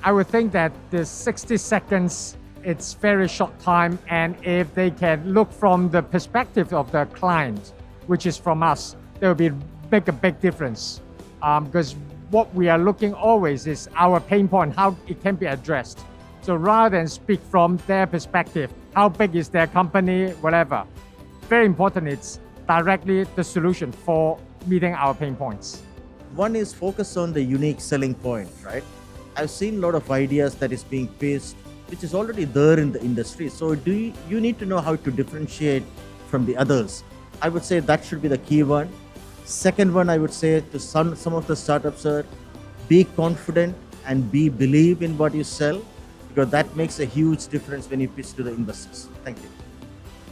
I would think that the 60 seconds, it's very short time. And if they can look from the perspective of the client, which is from us, there will be make a big difference. Because what we are looking always is our pain point, how it can be addressed. So rather than speak from their perspective, how big is their company, whatever. Very important, it's directly the solution for meeting our pain points. One is focus on the unique selling point, right? I've seen a lot of ideas that is being pitched, which is already there in the industry. So you need to know how to differentiate from the others. I would say that should be the key one. Second one, I would say to some of the startups are be confident and believe in what you sell, because that makes a huge difference when you pitch to the investors. Thank you.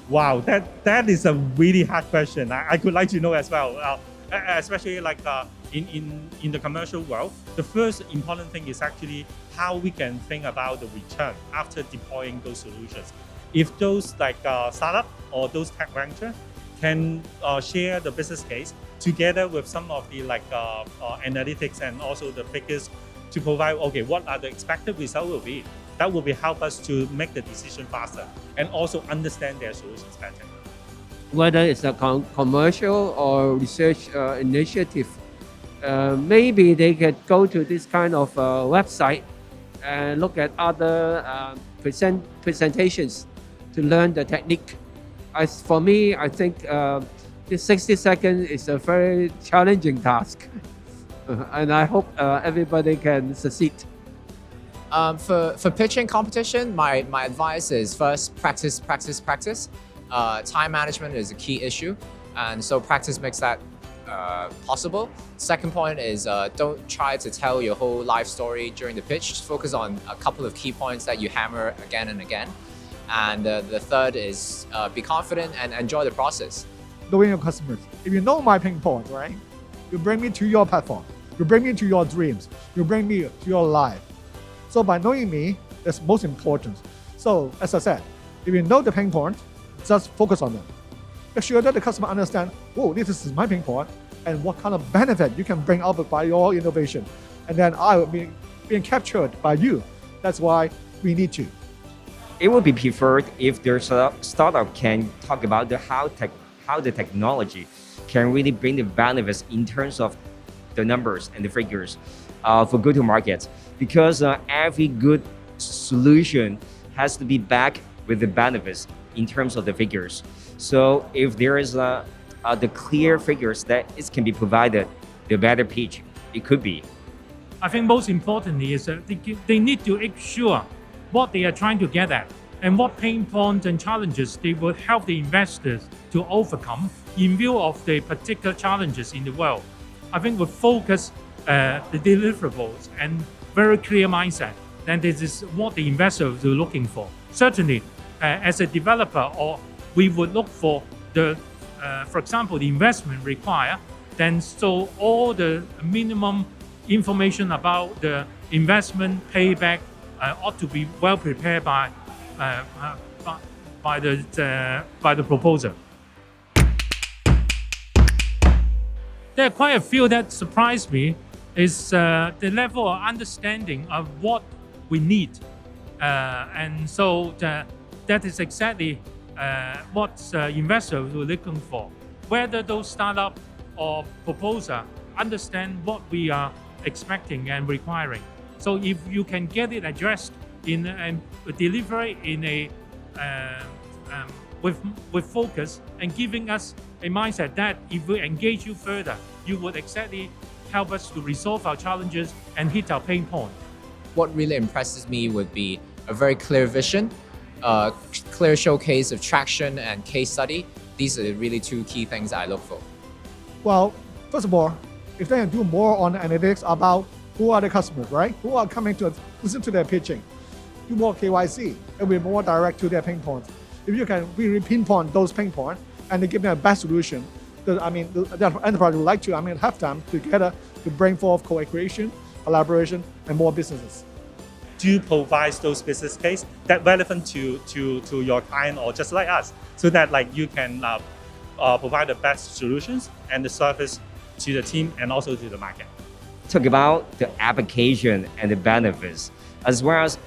Wow, that is a really hard question. I could like to know as well, especially like in the commercial world. The first important thing is actually how we can think about the return after deploying those solutions. If those like startup or those tech venture can share the business case together with some of the like analytics and also the figures to provide, okay, what are the expected results will be. That will be help us to make the decision faster and also understand their solutions better. Whether it's a commercial or research initiative, maybe they could go to this kind of website and look at other presentations to learn the technique. For me, I think this 60 seconds is a very challenging task. And I hope everybody can succeed. For pitching competition, my advice is first practice. Time management is a key issue, and so practice makes that possible. Second point is don't try to tell your whole life story during the pitch. Just focus on a couple of key points that you hammer again and again. And the third is be confident and enjoy the process. Knowing your customers. If you know my pain point, right? You bring me to your platform. You bring me to your dreams. You bring me to your life. So by knowing me, that's most important. So as I said, if you know the pain point, just focus on them. Make sure that the customer understands, oh, this is my pain point, and what kind of benefit you can bring out by your innovation. And then I will be being captured by you. That's why we need to. It would be preferred if there's a startup can talk about how the technology can really bring the benefits in terms of the numbers and the figures for go-to-market. Because every good solution has to be backed with the benefits in terms of the figures. So if there is the clear figures that it can be provided, the better pitch it could be. I think most importantly is that they need to make sure what they are trying to get at and what pain points and challenges they will help the investors to overcome in view of the particular challenges in the world. I think we focus the deliverables and very clear mindset, then this is what the investors are looking for. Certainly, as a developer, or we would look for the, for example, the investment required. Then so all the minimum information about the investment payback ought to be well prepared by the proposer. There are quite a few that surprised me. Is the level of understanding of what we need. And so that is exactly what investors are looking for. Whether those startup or proposer understand what we are expecting and requiring. So if you can get it addressed in and deliver it in a with focus and giving us a mindset that if we engage you further, you would exactly help us to resolve our challenges and hit our pain point. What really impresses me would be a very clear vision, a clear showcase of traction and case study. These are really two key things I look for. Well, first of all, if they can do more on analytics about who are the customers, right? Who are coming to listen to their pitching, do more KYC, and be more direct to their pain points. If you can really pinpoint those pain points and they give them a best solution, the enterprise would like to have them together to bring forth co-creation, collaboration, and more businesses. Do provide those business case that relevant to your client or just like us, so that like you can provide the best solutions and the service to the team and also to the market. Talk about the application and the benefits. as well as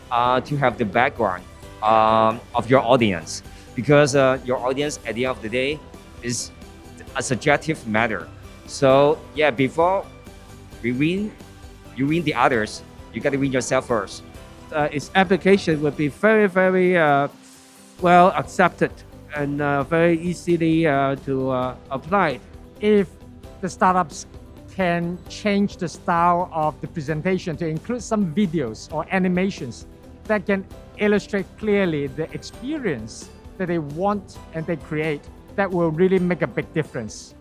to have the background of your audience, because your audience at the end of the day is a subjective matter. So yeah, before you win the others, you got to win yourself first. Its application would be very, very well accepted and very easily to apply. If the startups can change the style of the presentation to include some videos or animations that can illustrate clearly the experience that they want and they create, that will really make a big difference.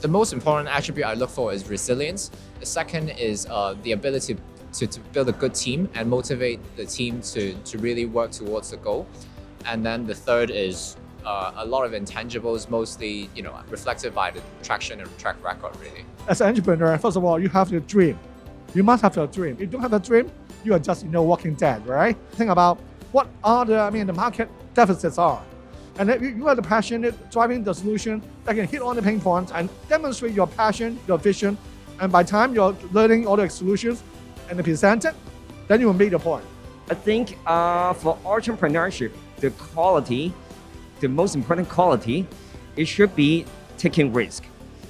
The most important attribute I look for is resilience. The second is the ability to build a good team and motivate the team to really work towards the goal. And then the third is a lot of intangibles, mostly reflected by the traction and track record, really. As an entrepreneur, first of all, you have to dream. You must have a dream. If you don't have a dream, you are just walking dead, right? Think about what are the market deficits are. And then you are the passionate driving the solution that can hit on the pain points and demonstrate your passion, your vision. And by the time you're learning all the solutions and present it, then you will make the point. I think for entrepreneurship, the most important quality, it should be taking risk.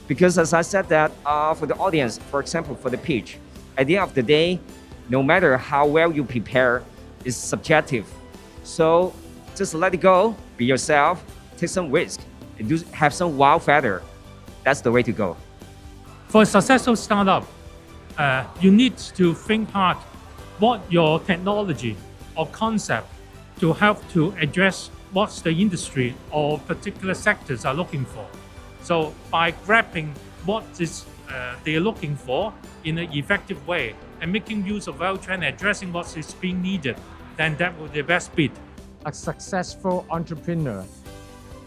Because as I said that for the audience, for example, for the pitch, at the end of the day, no matter how well you prepare, it's subjective. So just let it go, be yourself, take some risk, and have some wow factor. That's the way to go. For a successful startup, you need to think hard what your technology or concept to help to address what the industry or particular sectors are looking for. So by grabbing what is they are looking for in an effective way and making use of value chain, addressing what is being needed, then that will be the best bid. A successful entrepreneur,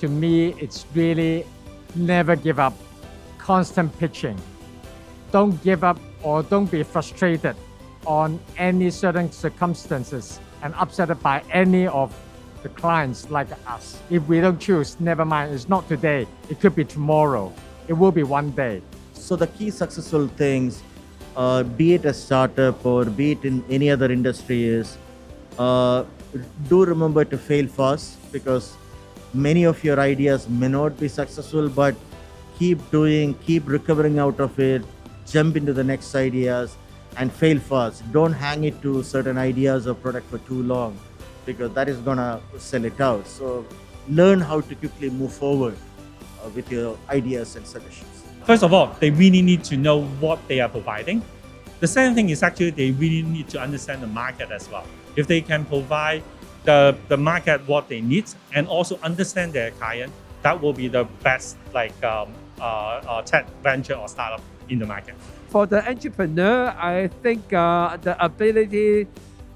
to me, it's really never give up, constant pitching. Don't give up or don't be frustrated on any certain circumstances and upset by any of the clients like us. If we don't choose, never mind, it's not today, it could be tomorrow, it will be one day. So the key successful things, be it a startup or be it in any other industry, is do remember to fail fast, because many of your ideas may not be successful, but keep doing, keep recovering out of it, jump into the next ideas and fail fast. Don't hang it to certain ideas or product for too long, because that is gonna sell it out. So learn how to quickly move forward with your ideas and suggestions. First of all, they really need to know what they are providing. The second thing is actually they really need to understand the market as well. If they can provide the market what they need and also understand their client, that will be the best tech venture or startup in the market. For the entrepreneur, I think the ability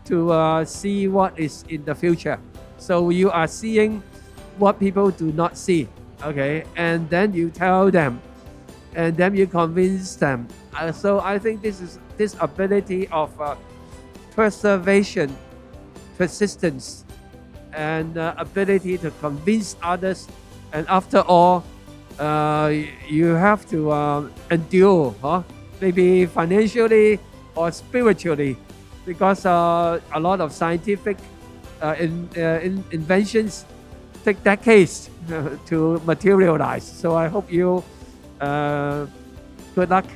to see what is in the future. So you are seeing what people do not see, okay? And then you tell them, and then you convince them. So I think this ability of preservation, persistence, and ability to convince others. And after all, you have to endure, maybe financially or spiritually, because a lot of scientific inventions take decades to materialize. So I hope you good luck.